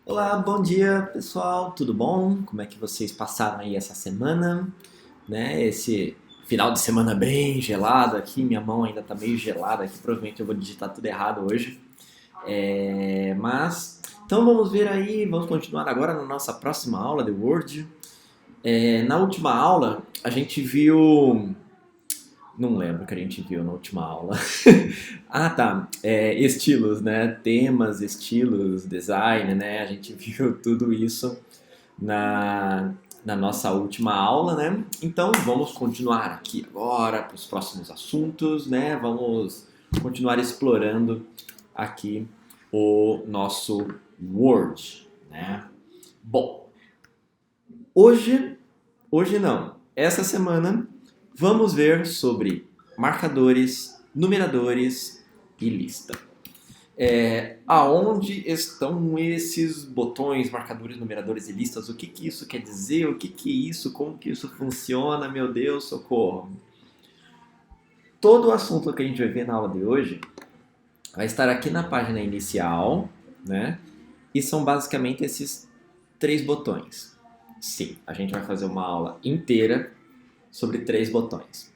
Olá, bom dia pessoal, tudo bom? Como é que vocês passaram aí essa semana? Né? Esse final de semana bem gelado aqui, minha mão ainda tá meio gelada aqui, provavelmente eu vou digitar tudo errado hoje. Então vamos ver aí, vamos continuar agora na nossa próxima aula de Word. Na última aula a gente viu. Não lembro o que a gente viu na última aula. Ah, tá. Estilos, né? Temas, estilos, design, né? A gente viu tudo isso na, na nossa última aula, né? Então vamos continuar aqui agora para os próximos assuntos, né? Vamos continuar explorando aqui o nosso Word, né? Bom, hoje, hoje não, essa semana vamos ver sobre marcadores, numeradores e lista. Aonde estão esses botões, marcadores, numeradores e listas? O que que isso quer dizer? O que que é isso? Como que isso funciona? Meu Deus, socorro! Todo o assunto que a gente vai ver na aula de hoje vai estar aqui na página inicial, né? E são basicamente esses três botões. Sim, a gente vai fazer uma aula inteira sobre três botões.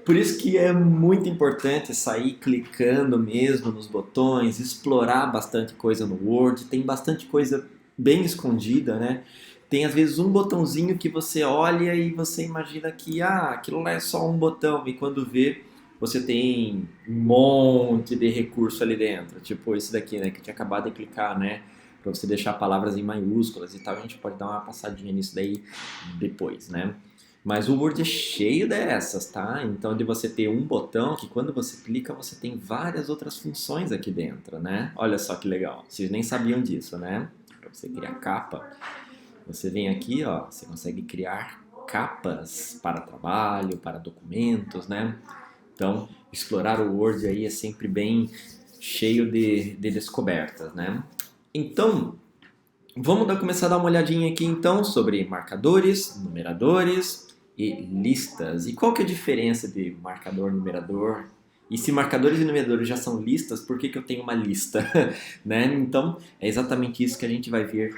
Por isso que é muito importante sair clicando mesmo nos botões, explorar bastante coisa no Word, tem bastante coisa bem escondida, né? Tem às vezes um botãozinho que você olha e você imagina que aquilo lá é só um botão e quando vê você tem um monte de recurso ali dentro, tipo esse daqui, né, que eu tinha acabado de clicar, né, para você deixar palavras em maiúsculas e tal, a gente pode dar uma passadinha nisso daí depois, né? Mas o Word é cheio dessas, tá? Então, de você ter um botão que quando você clica, você tem várias outras funções aqui dentro, né? Olha só que legal. Vocês nem sabiam disso, né? Para você criar capa, você vem aqui, ó, você consegue criar capas para trabalho, para documentos, né? Então, explorar o Word aí é sempre bem cheio de descobertas, né? Então, vamos começar a dar uma olhadinha aqui então sobre marcadores, numeradores e listas. E qual que é a diferença de marcador, numerador? E se marcadores e numeradores já são listas, por que que eu tenho uma lista? Né? Então, é exatamente isso que a gente vai ver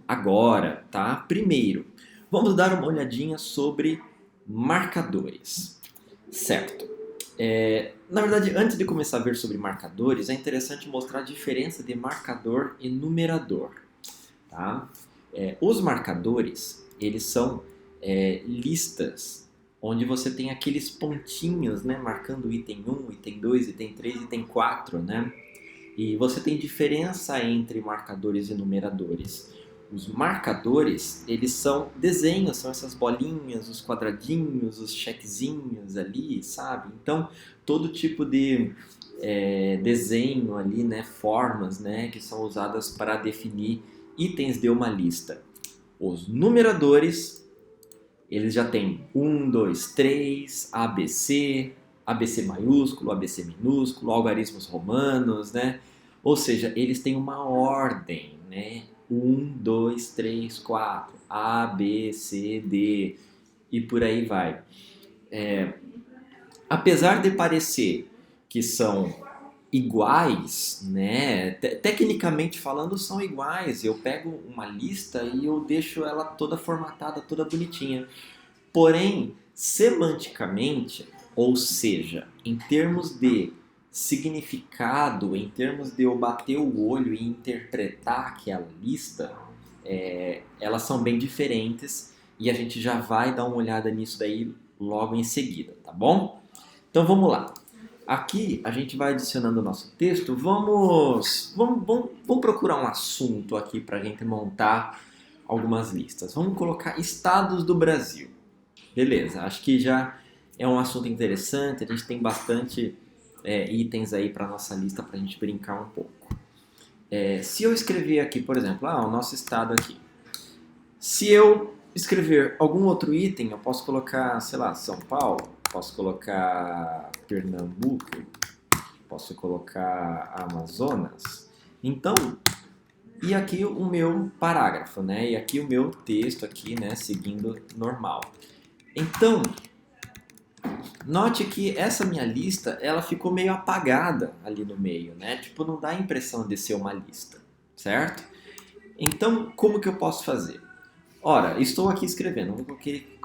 agora, tá? Primeiro, vamos dar uma olhadinha sobre marcadores, certo? Na verdade, antes de começar a ver sobre marcadores, é interessante mostrar a diferença de marcador e numerador. Tá? Os marcadores, eles são listas onde você tem aqueles pontinhos, né, marcando o item 1, item 2, item 3, item 4, né? E você tem diferença entre marcadores e numeradores. Os marcadores, eles são desenhos, são essas bolinhas, os quadradinhos, os checkzinhos ali, sabe? Então, todo tipo de desenho ali, né, formas, né, que são usadas para definir itens de uma lista. Os numeradores, eles já têm 1, 2, 3, ABC, ABC maiúsculo, ABC minúsculo, algarismos romanos, né? Ou seja, eles têm uma ordem, né? 1, 2, 3, 4, A, B, C, D e por aí vai. Apesar de parecer que são iguais, né? Tecnicamente falando, são iguais. Eu pego uma lista e eu deixo ela toda formatada, toda bonitinha. Porém, semanticamente, ou seja, em termos de significado, em termos de eu bater o olho e interpretar aquela lista, elas são bem diferentes e a gente já vai dar uma olhada nisso daí logo em seguida, tá bom? Então vamos lá. Aqui a gente vai adicionando o nosso texto. Vamos procurar um assunto aqui para a gente montar algumas listas. Vamos colocar estados do Brasil. Beleza, acho que já é um assunto interessante. A gente tem bastante itens aí para nossa lista para a gente brincar um pouco. Se eu escrever aqui, por exemplo, o nosso estado aqui. Se eu escrever algum outro item, eu posso colocar, sei lá, São Paulo, posso colocar Pernambuco, posso colocar Amazonas. Então, e aqui o meu parágrafo, né? E aqui o meu texto aqui, né, seguindo normal. Então, note que essa minha lista, ela ficou meio apagada ali no meio, né? Tipo, não dá a impressão de ser uma lista, certo? Então, como que eu posso fazer? Ora, estou aqui escrevendo, vou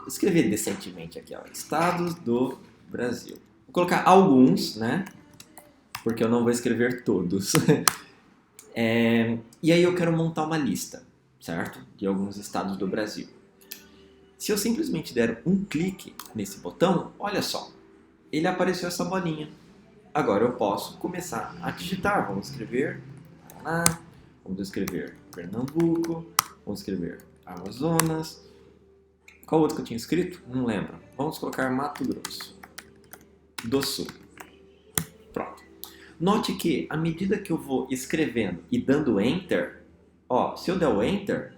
escrever decentemente aqui, ó, estados do Brasil. Vou colocar alguns, né? Porque eu não vou escrever todos. E aí eu quero montar uma lista, certo? De alguns estados do Brasil. Se eu simplesmente der um clique nesse botão, olha só, ele apareceu essa bolinha. Agora eu posso começar a digitar. Vamos escrever Paraná, vamos escrever Pernambuco, vamos escrever Amazonas. Qual outro que eu tinha escrito? Não lembro. Vamos colocar Mato Grosso do Sul. Pronto. Note que, à medida que eu vou escrevendo e dando Enter, ó, se eu der o Enter,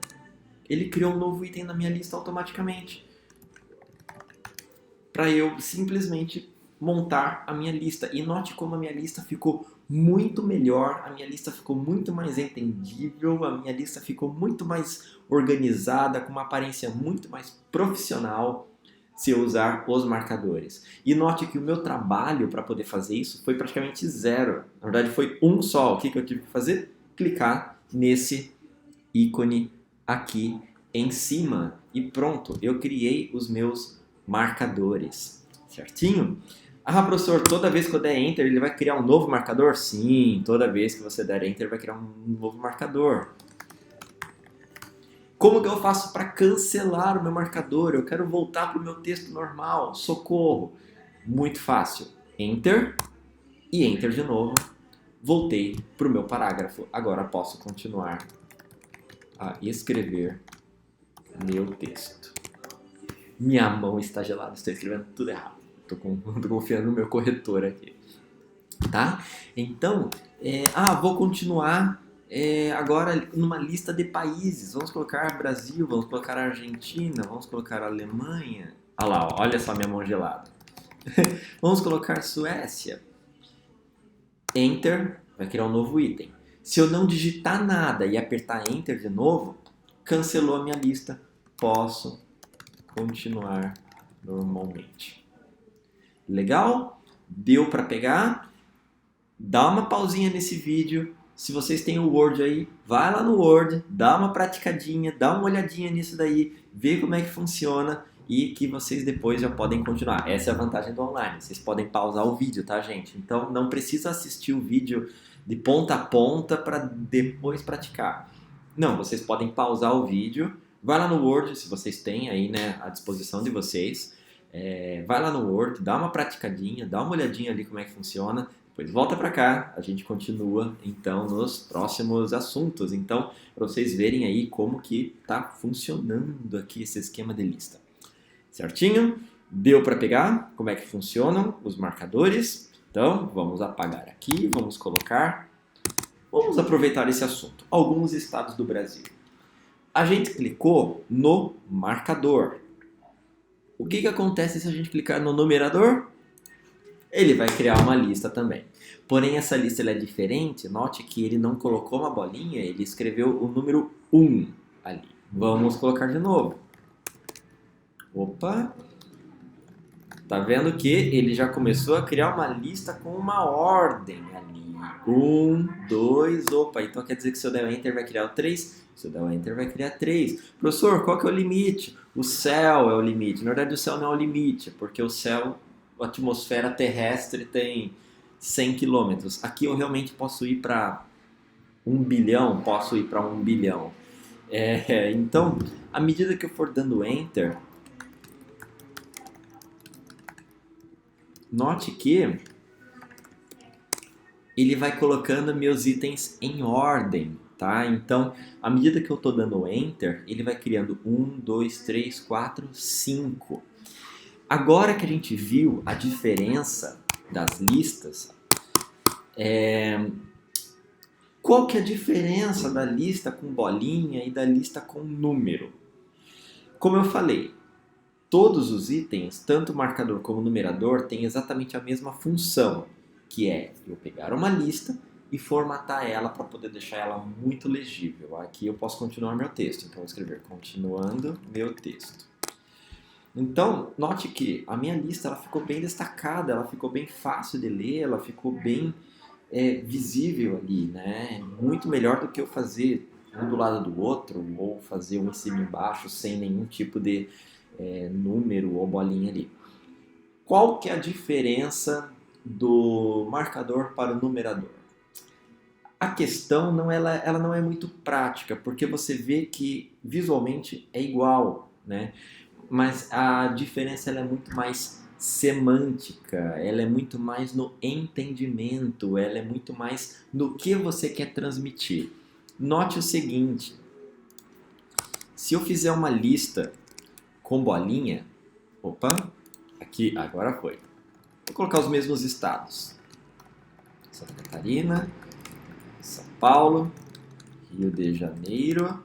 ele criou um novo item na minha lista automaticamente. Para eu simplesmente montar a minha lista. E note como a minha lista ficou muito melhor, a minha lista ficou muito mais entendível, a minha lista ficou muito mais organizada, com uma aparência muito mais profissional se eu usar os marcadores. E note que o meu trabalho para poder fazer isso foi praticamente zero. Na verdade foi um só. O que eu tive que fazer? Clicar nesse ícone aqui em cima. E pronto, eu criei os meus marcadores. Certinho? Ah, professor, toda vez que eu der Enter, ele vai criar um novo marcador? Sim, toda vez que você der Enter, vai criar um novo marcador. Como que eu faço para cancelar o meu marcador? Eu quero voltar para o meu texto normal. Socorro! Muito fácil. Enter e Enter de novo. Voltei para o meu parágrafo. Agora posso continuar a escrever meu texto. Minha mão está gelada, estou escrevendo tudo errado. Estou confiando no meu corretor aqui. Tá? Então, vou continuar agora numa lista de países. Vamos colocar Brasil, vamos colocar Argentina, vamos colocar Alemanha. Olha lá, ó, olha só minha mão gelada. Vamos colocar Suécia. Enter, vai criar um novo item. Se eu não digitar nada e apertar Enter de novo, cancelou a minha lista. Posso continuar normalmente. Legal? Deu para pegar? Dá uma pausinha nesse vídeo. Se vocês têm o Word aí, vai lá no Word, dá uma praticadinha, dá uma olhadinha nisso daí, vê como é que funciona e que vocês depois já podem continuar. Essa é a vantagem do online. Vocês podem pausar o vídeo, tá, gente? Então não precisa assistir o vídeo de ponta a ponta para depois praticar. Não, vocês podem pausar o vídeo, vai lá no Word, se vocês têm aí, né, à disposição de vocês. Vai lá no Word, dá uma praticadinha, dá uma olhadinha ali como é que funciona, depois volta para cá, a gente continua então nos próximos assuntos. Então, para vocês verem aí como que tá funcionando aqui esse esquema de lista. Certinho? Deu para pegar como é que funcionam os marcadores? Então, vamos apagar aqui, vamos aproveitar esse assunto. Alguns estados do Brasil. A gente clicou no marcador. O que acontece se a gente clicar no numerador? Ele vai criar uma lista também. Porém, essa lista é diferente. Note que ele não colocou uma bolinha, ele escreveu o número 1 ali. Vamos colocar de novo. Opa! Tá vendo que ele já começou a criar uma lista com uma ordem ali. 1, 2, opa, então quer dizer que se eu der o Enter vai criar o 3? Se eu der o Enter vai criar 3. Professor, qual que é o limite? O céu é o limite. Na verdade o céu não é o limite, porque o céu, a atmosfera terrestre tem 100 km. Aqui eu realmente posso ir para 1 bilhão, posso ir para 1 bilhão. Então, à medida que eu for dando Enter, note que ele vai colocando meus itens em ordem, tá? Então, à medida que eu estou dando Enter, ele vai criando 1, 2, 3, 4, 5. Agora que a gente viu a diferença das listas, qual que é a diferença da lista com bolinha e da lista com número? Como eu falei, todos os itens, tanto o marcador como o numerador, têm exatamente a mesma função, que é eu pegar uma lista e formatar ela para poder deixar ela muito legível. Aqui eu posso continuar meu texto, então eu vou escrever continuando meu texto. Então, note que a minha lista ela ficou bem destacada, ela ficou bem fácil de ler, ela ficou bem visível ali, né? Muito melhor do que eu fazer um do lado do outro, ou fazer um em cima e embaixo sem nenhum tipo de número ou bolinha ali. Qual que é a diferença do marcador para o numerador? A questão ela não é muito prática, porque você vê que visualmente é igual, né? Mas a diferença ela é muito mais semântica, ela é muito mais no entendimento, ela é muito mais no que você quer transmitir. Note o seguinte, se eu fizer uma lista com bolinha, opa, aqui, agora foi. Vou colocar os mesmos estados. Santa Catarina, São Paulo, Rio de Janeiro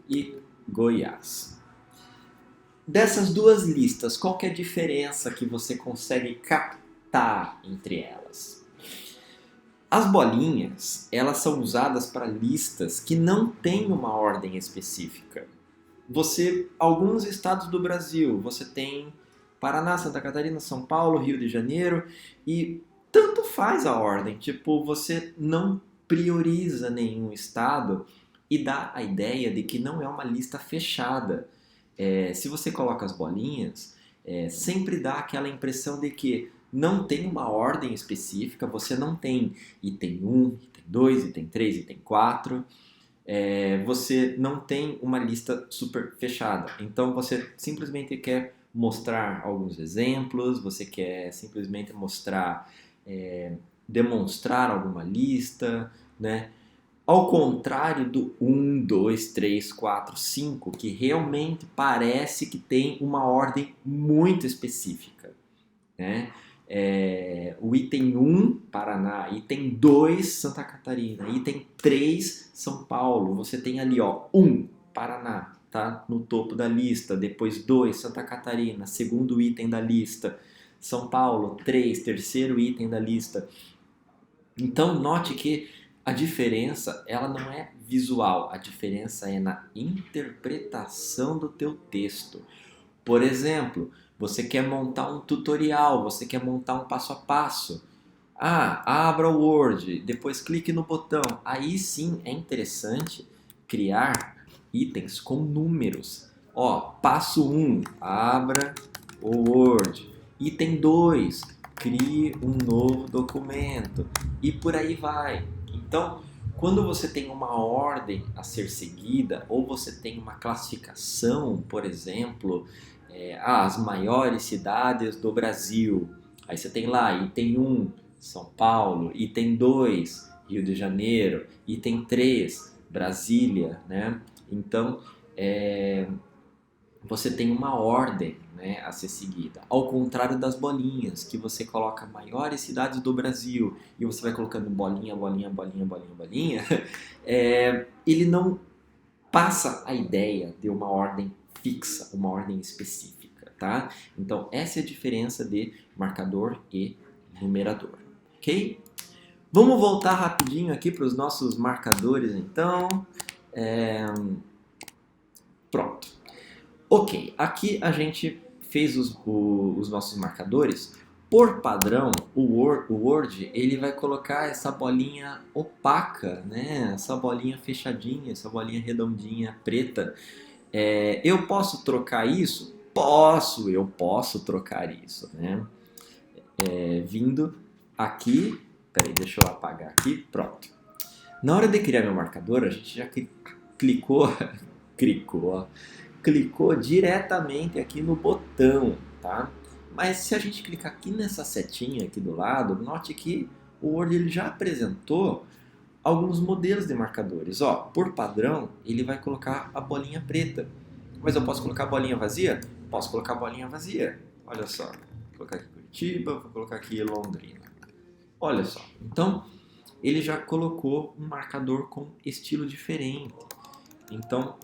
e Goiás. Dessas duas listas, qual que é a diferença que você consegue captar entre elas? As bolinhas, elas são usadas para listas que não têm uma ordem específica. Alguns estados do Brasil, você tem Paraná, Santa Catarina, São Paulo, Rio de Janeiro, e tanto faz a ordem, tipo, você não prioriza nenhum estado e dá a ideia de que não é uma lista fechada. Se você coloca as bolinhas, sempre dá aquela impressão de que não tem uma ordem específica, você não tem item 1, item 2, item 3, item 4, você não tem uma lista super fechada. Então você simplesmente quer mostrar alguns exemplos, você quer simplesmente mostrar, demonstrar alguma lista, né? Ao contrário do 1, 2, 3, 4, 5, que realmente parece que tem uma ordem muito específica, né? O item 1, Paraná, item 2, Santa Catarina, item 3, São Paulo. Você tem ali, ó, 1, Paraná, tá no topo da lista, depois 2, Santa Catarina, segundo item da lista, São Paulo, 3, terceiro item da lista. Então, note que a diferença, ela não é visual, a diferença é na interpretação do teu texto. Por exemplo, você quer montar um tutorial, você quer montar um passo a passo. Abra o Word, depois clique no botão. Aí sim é interessante criar itens com números. Passo 1, abra o Word. Item 2, crie um novo documento. E por aí vai. Então, quando você tem uma ordem a ser seguida, ou você tem uma classificação, por exemplo, as maiores cidades do Brasil. Aí você tem lá, item 1, São Paulo, item 2, Rio de Janeiro, item 3, Brasília, né? Então, você tem uma ordem, né, a ser seguida. Ao contrário das bolinhas, que você coloca maiores cidades do Brasil e você vai colocando bolinha, bolinha, bolinha, bolinha, bolinha, ele não passa a ideia de uma ordem fixa, uma ordem específica, tá? Então, essa é a diferença de marcador e numerador, ok? Vamos voltar rapidinho aqui para os nossos marcadores, então. Pronto. Ok, aqui a gente fez os nossos marcadores. Por padrão, o Word ele vai colocar essa bolinha opaca, né? Essa bolinha fechadinha, essa bolinha redondinha, preta. Eu posso trocar isso? Eu posso trocar isso, né? Vindo aqui, peraí, deixa eu apagar aqui, pronto. Na hora de criar meu marcador, a gente já clicou diretamente aqui no botão, tá? Mas se a gente clicar aqui nessa setinha aqui do lado, note que o Word ele já apresentou alguns modelos de marcadores. Por padrão, ele vai colocar a bolinha preta. Mas eu posso colocar a bolinha vazia? Posso colocar a bolinha vazia. Olha só. Vou colocar aqui Curitiba, vou colocar aqui Londrina. Olha só. Então, ele já colocou um marcador com estilo diferente. Então,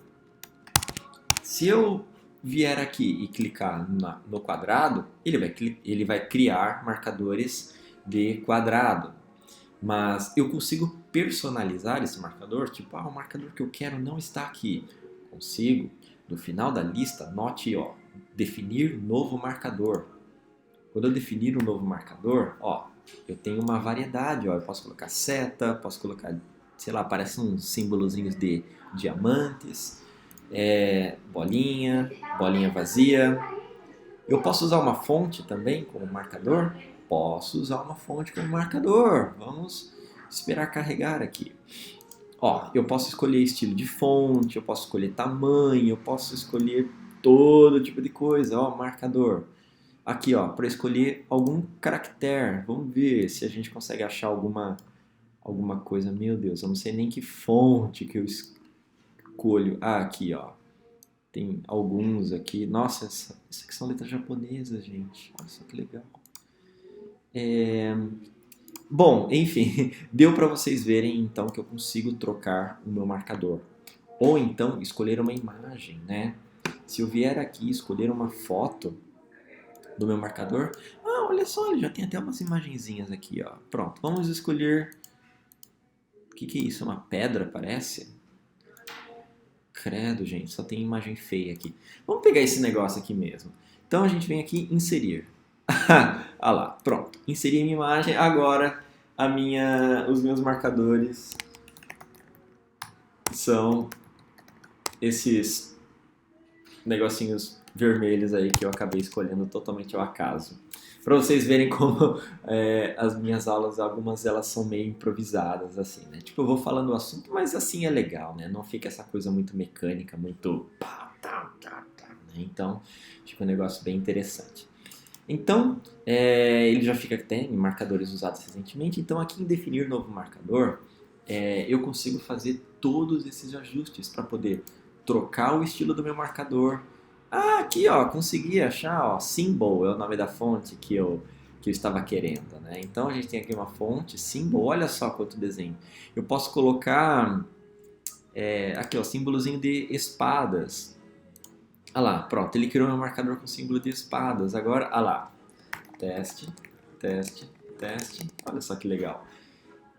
se eu vier aqui e clicar no quadrado, ele vai criar marcadores de quadrado. Mas eu consigo personalizar esse marcador, tipo, o marcador que eu quero não está aqui. Consigo, no final da lista, note, definir novo marcador. Quando eu definir um novo marcador, eu tenho uma variedade, eu posso colocar seta, posso colocar sei lá, parecem uns símbolozinhos de diamantes, bolinha, bolinha vazia. Eu posso usar uma fonte também como marcador? Posso usar uma fonte como marcador. Vamos esperar carregar aqui. Ó, eu posso escolher estilo de fonte, eu posso escolher tamanho, eu posso escolher todo tipo de coisa. Ó, marcador. Aqui, ó, para escolher algum caractere. Vamos ver se a gente consegue achar alguma coisa. Meu Deus, eu não sei nem que fonte que eu escolho. Ah, aqui, ó. Tem alguns aqui. Nossa, essas aqui são letras japonesas, gente. Olha só que legal. Bom, enfim, deu para vocês verem então que eu consigo trocar o meu marcador. Ou então escolher uma imagem, né? Se eu vier aqui escolher uma foto do meu marcador, olha só, ele já tem até umas imagenzinhas aqui, ó. Pronto, vamos escolher. O que é isso? Uma pedra, parece? Credo, gente, só tem imagem feia aqui. Vamos pegar esse negócio aqui mesmo. Então a gente vem aqui inserir. Ah lá, pronto. Inseri minha imagem. Agora os meus marcadores são esses negocinhos vermelhos aí que eu acabei escolhendo totalmente ao acaso. Para vocês verem como as minhas aulas, algumas delas são meio improvisadas, assim, né? Tipo, eu vou falando o assunto, mas assim é legal, né? Não fica essa coisa muito mecânica, muito... né? Então, fica um negócio bem interessante. Então, ele já fica até em marcadores usados recentemente. Então, aqui em definir novo marcador, eu consigo fazer todos esses ajustes para poder trocar o estilo do meu marcador. Aqui, ó, consegui achar, ó, symbol é o nome da fonte que eu estava querendo, né? Então, a gente tem aqui uma fonte, symbol, olha só quanto desenho. Eu posso colocar, aqui, ó, símbolozinho de espadas. Ah lá, pronto, ele criou meu marcador com símbolo de espadas. Agora, ah lá, teste, teste, teste. Olha só que legal.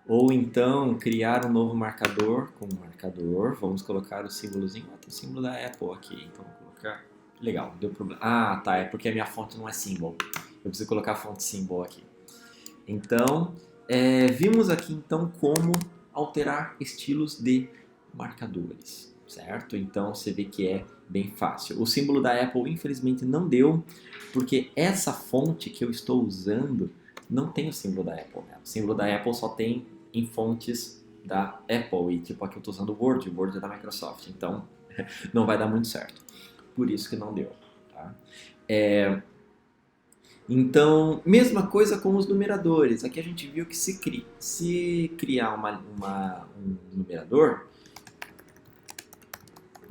Ou então, criar um novo marcador com marcador. Vamos colocar o símbolozinho. Tem o símbolo da Apple aqui, então vou colocar. Legal, deu problema. Ah, tá, é porque a minha fonte não é symbol. Eu preciso colocar a fonte symbol aqui. Então, vimos aqui então como alterar estilos de marcadores, certo? Então você vê que é bem fácil. O símbolo da Apple infelizmente não deu, porque essa fonte que eu estou usando não tem o símbolo da Apple, né? O símbolo da Apple só tem em fontes da Apple, e tipo aqui eu estou usando o Word é da Microsoft, então não vai dar muito certo. Por isso que não deu, tá? Então, mesma coisa com os numeradores. Aqui a gente viu que se criar um numerador,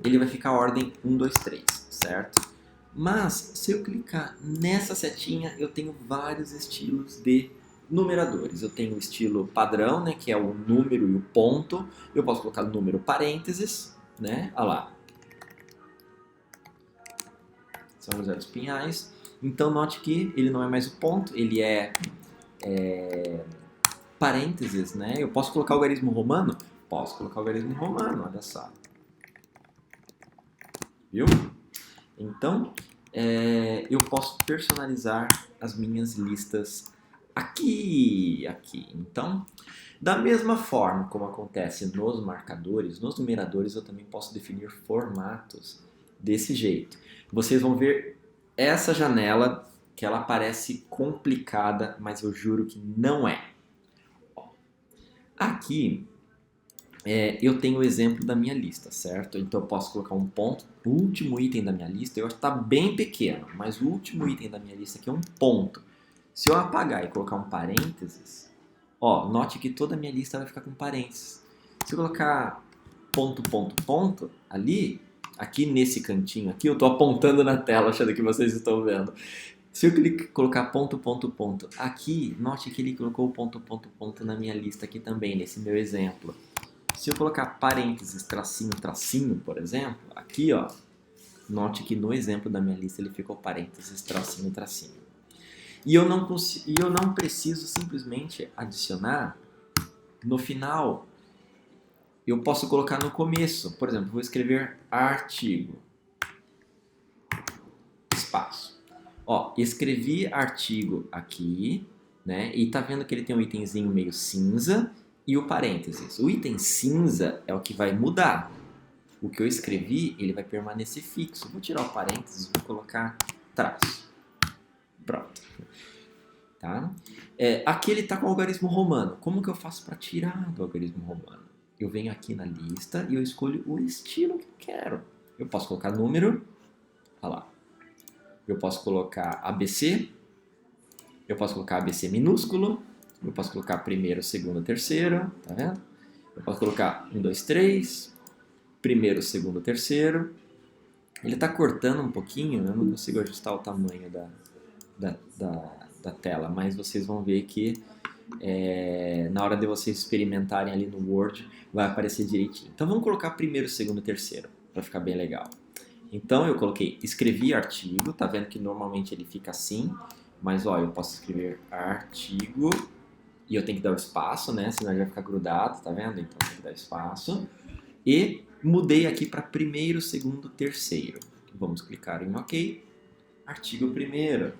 ele vai ficar a ordem 1, 2, 3, certo? Mas, se eu clicar nessa setinha, eu tenho vários estilos de numeradores. Eu tenho o estilo padrão, né, que é o número e o ponto. Eu posso colocar número parênteses, né? Olha lá. São José dos Pinhais. Então, note que ele não é mais o ponto, ele é parênteses, né? Eu posso colocar o algarismo romano? Posso colocar o algarismo romano, olha só. Viu? Então, eu posso personalizar as minhas listas aqui. Então, da mesma forma como acontece nos marcadores, nos numeradores eu também posso definir formatos desse jeito. Vocês vão ver essa janela que ela parece complicada, mas eu juro que não é. Aqui eu tenho o exemplo da minha lista, certo? Então eu posso colocar um ponto. O último item da minha lista, eu acho que está bem pequeno, mas o último item da minha lista aqui é um ponto. Se eu apagar e colocar um parênteses, ó, note que toda a minha lista vai ficar com parênteses. Se eu colocar ponto, ponto, ponto ali, aqui nesse cantinho aqui, eu estou apontando na tela, achando que vocês estão vendo. Se eu colocar ponto, ponto, ponto aqui, note que ele colocou ponto, ponto, ponto na minha lista aqui também, nesse meu exemplo. Se eu colocar parênteses, tracinho, tracinho, por exemplo, aqui, ó, note que no exemplo da minha lista ele ficou parênteses, tracinho, tracinho. E eu não preciso simplesmente adicionar no final. Eu posso colocar no começo. Por exemplo, vou escrever artigo. Espaço. Ó, escrevi artigo aqui, né? E tá vendo que ele tem um itemzinho meio cinza. e o parênteses. O item cinza é o que vai mudar. O que eu escrevi, ele vai permanecer fixo. Vou tirar o parênteses, vou colocar traço. Pronto. Tá? Aqui ele está com o algarismo romano. Como que eu faço para tirar do algarismo romano? Eu venho aqui na lista e eu escolho o estilo que eu quero. Eu posso colocar número. Olha lá. Eu posso colocar ABC. Eu posso colocar ABC minúsculo. Eu posso colocar primeiro, segundo, terceiro. Tá vendo? Eu posso colocar 1, 2, 3. Primeiro, segundo, terceiro. Ele está cortando um pouquinho. Eu não consigo ajustar o tamanho da tela. Mas vocês vão ver que na hora de vocês experimentarem ali no Word, vai aparecer direitinho. Então vamos colocar primeiro, segundo, terceiro. Para ficar bem legal. Então eu coloquei, escrevi artigo, tá vendo que normalmente ele fica assim, mas ó, eu posso escrever artigo e eu tenho que dar o espaço, né? Senão ele vai ficar grudado, tá vendo? Então tem que dar espaço. E mudei aqui para primeiro, segundo, terceiro. Vamos clicar em OK. Artigo primeiro.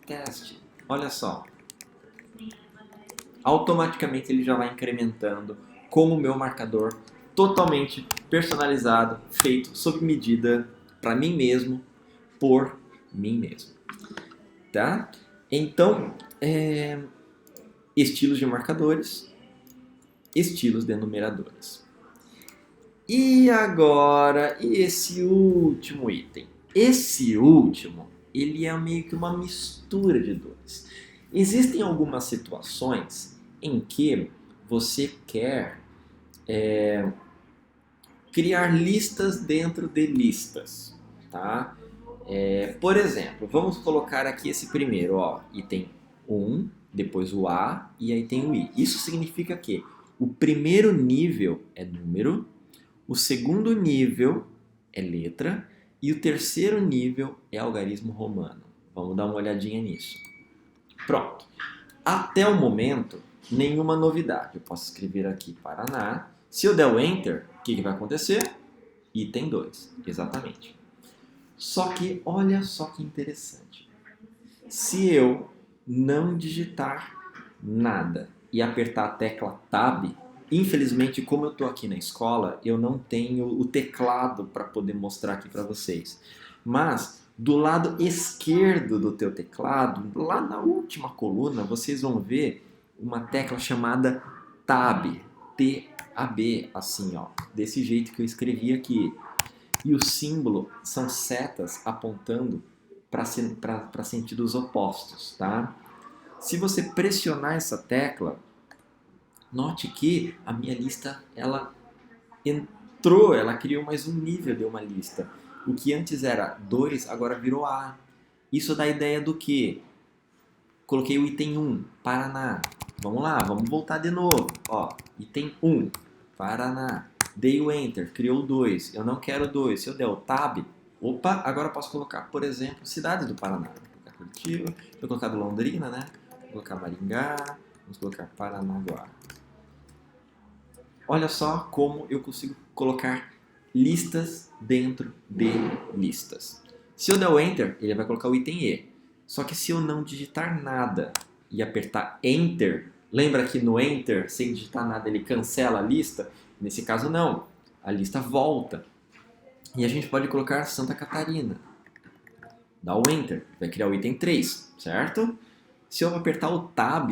Teste. Olha só. Automaticamente ele já vai incrementando com o meu marcador totalmente personalizado, feito sob medida para mim mesmo, por mim mesmo, tá? Então, estilos de marcadores, estilos de enumeradores. E agora, esse último item. Esse último, ele é meio que uma mistura de dois. Existem algumas situações em que você quer criar listas dentro de listas, tá? Por exemplo, vamos colocar aqui esse primeiro, ó, item 1, depois o A e aí tem o I. Isso significa que o primeiro nível é número, o segundo nível é letra e o terceiro nível é algarismo romano. Vamos dar uma olhadinha nisso. Pronto. Até o momento, nenhuma novidade. Eu posso escrever aqui Paraná. Se eu der o Enter, o que vai acontecer? Item 2, exatamente. Só que, olha só que interessante. Se eu não digitar nada e apertar a tecla Tab, infelizmente, como eu estou aqui na escola, eu não tenho o teclado para poder mostrar aqui para vocês. Mas, do lado esquerdo do teu teclado, lá na última coluna, vocês vão ver uma tecla chamada Tab. T-A-B, assim, ó. Desse jeito que eu escrevi aqui. E o símbolo são setas apontando para sentidos opostos, tá? Se você pressionar essa tecla, note que a minha lista, ela entrou, ela criou mais um nível de uma lista. O que antes era 2, agora virou A. Isso dá a ideia do que? Coloquei o item 1, Paraná. Vamos lá, vamos voltar de novo. Ó, item 1, Paraná. Dei o Enter, criou 2. Eu não quero 2. Se eu der o Tab, opa, agora eu posso colocar, por exemplo, cidades do Paraná. Vou colocar Curitiba, vou colocar Londrina, né? Vou colocar Maringá, vamos colocar Paranaguá. Olha só como eu consigo colocar listas dentro de listas. Se eu der o Enter, ele vai colocar o item E. Só que se eu não digitar nada e apertar Enter, lembra que no Enter, sem digitar nada, ele cancela a lista? Nesse caso não, a lista volta. E a gente pode colocar Santa Catarina. Dá o Enter, vai criar o item 3, certo? Se eu apertar o Tab,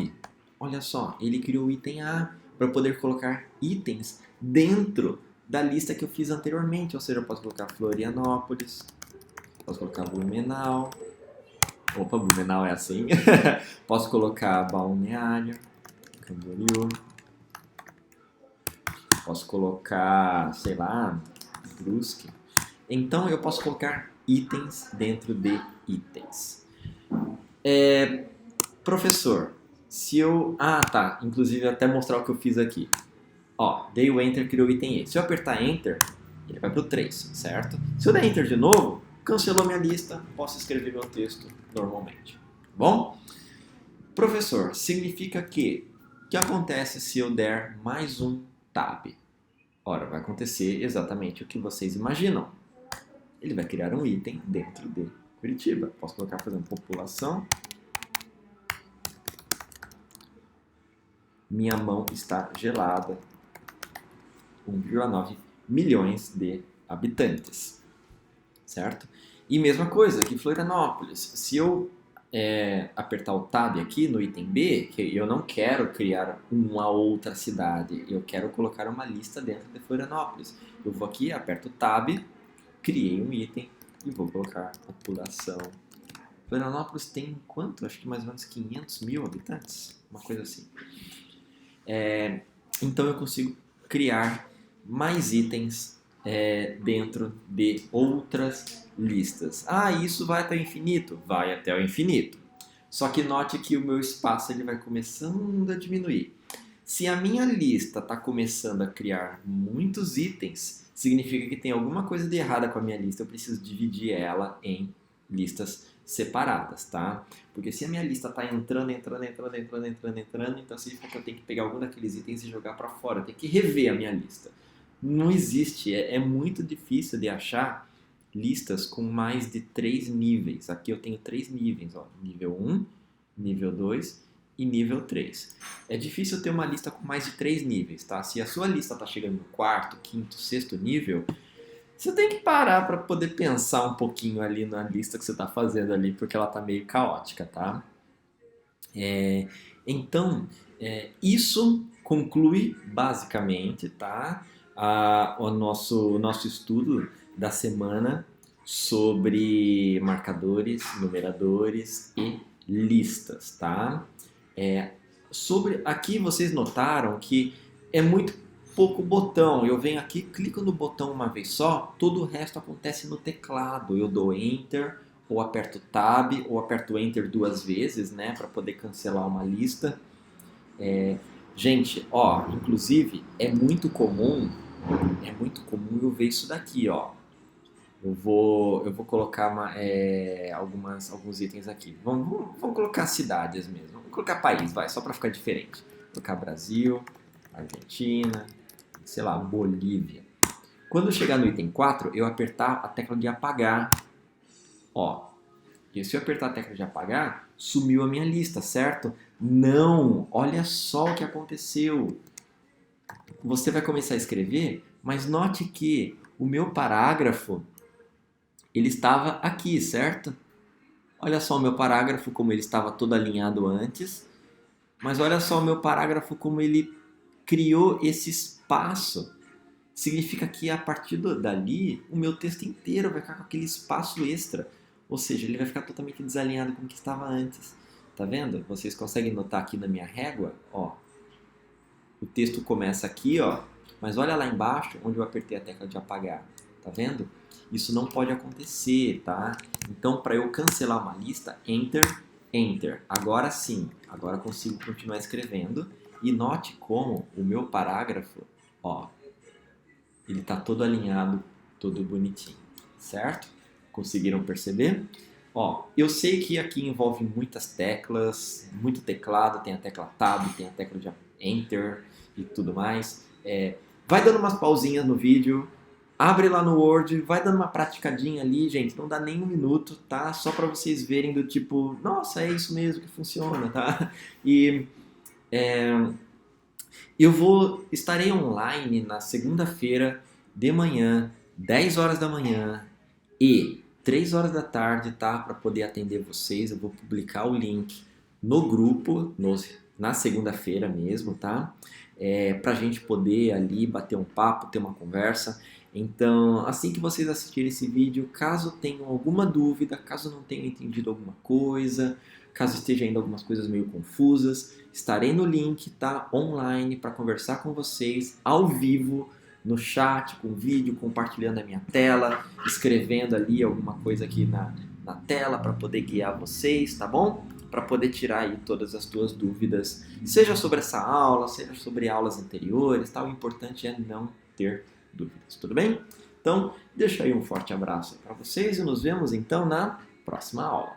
olha só, ele criou o item A para poder colocar itens dentro da lista que eu fiz anteriormente. Ou seja, eu posso colocar Florianópolis, posso colocar Blumenau. Opa, Blumenau é assim. Posso colocar Balneário, Camboriú. Posso colocar, sei lá, Brusque. Então eu posso colocar itens dentro de itens. Professor, se eu... Ah, tá. Inclusive até mostrar o que eu fiz aqui. Ó, dei o Enter, criou o item E. Se eu apertar Enter, ele vai pro 3, certo? Se eu der Enter de novo, cancelou minha lista, posso escrever meu texto normalmente. Bom? Professor, significa que o que acontece se eu der mais um Tab? Ora, vai acontecer exatamente o que vocês imaginam. Ele vai criar um item dentro de Curitiba. Posso colocar, por exemplo, população minha mão está gelada. 1,9 milhões de habitantes, certo? E mesma coisa aqui em Florianópolis. Se eu apertar o Tab aqui no item B, que eu não quero criar uma outra cidade, eu quero colocar uma lista dentro de Florianópolis. Eu vou aqui, aperto o Tab, criei um item e vou colocar população. Florianópolis tem quanto? Acho que mais ou menos 500 mil habitantes, uma coisa assim. Então eu consigo criar mais itens dentro de outras listas. Ah, isso vai até o infinito? Vai até o infinito. Só que note que o meu espaço ele vai começando a diminuir. Se a minha lista está começando a criar muitos itens, significa que tem alguma coisa de errada com a minha lista. Eu preciso dividir ela em listas separadas, tá? Porque se a minha lista está entrando, então significa que eu tenho que pegar algum daqueles itens e jogar para fora. Eu tenho que rever a minha lista. Não existe, é muito difícil de achar listas com mais de 3 níveis. Aqui eu tenho 3 níveis, ó, nível 1, nível 2 e nível 3. É difícil ter uma lista com mais de 3 níveis, tá? Se a sua lista está chegando no quarto, quinto, sexto nível, você tem que parar para poder pensar um pouquinho ali na lista que você está fazendo ali, porque ela está meio caótica, tá? Então, isso conclui basicamente, tá? O nosso estudo da semana sobre marcadores, numeradores e listas, tá? Aqui vocês notaram que é muito pouco botão. Eu venho aqui, clico no botão uma vez só, todo o resto acontece no teclado. Eu dou Enter, ou aperto Tab, ou aperto Enter 2 vezes, né, para poder cancelar uma lista. Gente, ó, inclusive é muito comum eu ver isso daqui, ó. Eu vou colocar alguns itens aqui. Vamos colocar cidades mesmo. Vamos colocar país, vai, só para ficar diferente. Vou colocar Brasil, Argentina, sei lá, Bolívia. Quando eu chegar no item 4, eu apertar a tecla de apagar. Ó, e se eu apertar a tecla de apagar, sumiu a minha lista, certo? Não! Olha só o que aconteceu. Você vai começar a escrever, mas note que o meu parágrafo ele estava aqui, certo? Olha só o meu parágrafo como ele estava todo alinhado antes, mas olha só o meu parágrafo como ele criou esse espaço. Significa que a partir dali, o meu texto inteiro vai ficar com aquele espaço extra, ou seja, ele vai ficar totalmente desalinhado com o que estava antes. Tá vendo? Vocês conseguem notar aqui na minha régua, ó, o texto começa aqui, ó, mas olha lá embaixo onde eu apertei a tecla de apagar, tá vendo? Isso não pode acontecer, tá? Então, para eu cancelar uma lista, Enter, Enter. Agora sim, agora eu consigo continuar escrevendo. E note como o meu parágrafo, ó, ele tá todo alinhado, todo bonitinho, certo? Conseguiram perceber? Ó, eu sei que aqui envolve muitas teclas, muito teclado, tem a tecla Tab, tem a tecla de Enter e tudo mais. Vai dando umas pausinhas no vídeo, abre lá no Word, vai dando uma praticadinha ali, gente, não dá nem um minuto, tá? Só para vocês verem do tipo, nossa, é isso mesmo que funciona, tá? E estarei online na segunda-feira de manhã, 10 horas da manhã e 3 horas da tarde, tá? Para poder atender vocês, eu vou publicar o link no grupo, na segunda-feira mesmo, tá? Pra gente poder ali bater um papo, ter uma conversa. Então, assim que vocês assistirem esse vídeo, caso tenham alguma dúvida, caso não tenham entendido alguma coisa, caso esteja ainda algumas coisas meio confusas, estarei no link, tá? Online para conversar com vocês ao vivo, no chat, com vídeo, compartilhando a minha tela, escrevendo ali alguma coisa aqui na tela para poder guiar vocês, tá bom? Para poder tirar aí todas as tuas dúvidas, seja sobre essa aula, seja sobre aulas anteriores, tá? O importante é não ter dúvidas, tudo bem? Então, deixa aí um forte abraço para vocês e nos vemos então na próxima aula.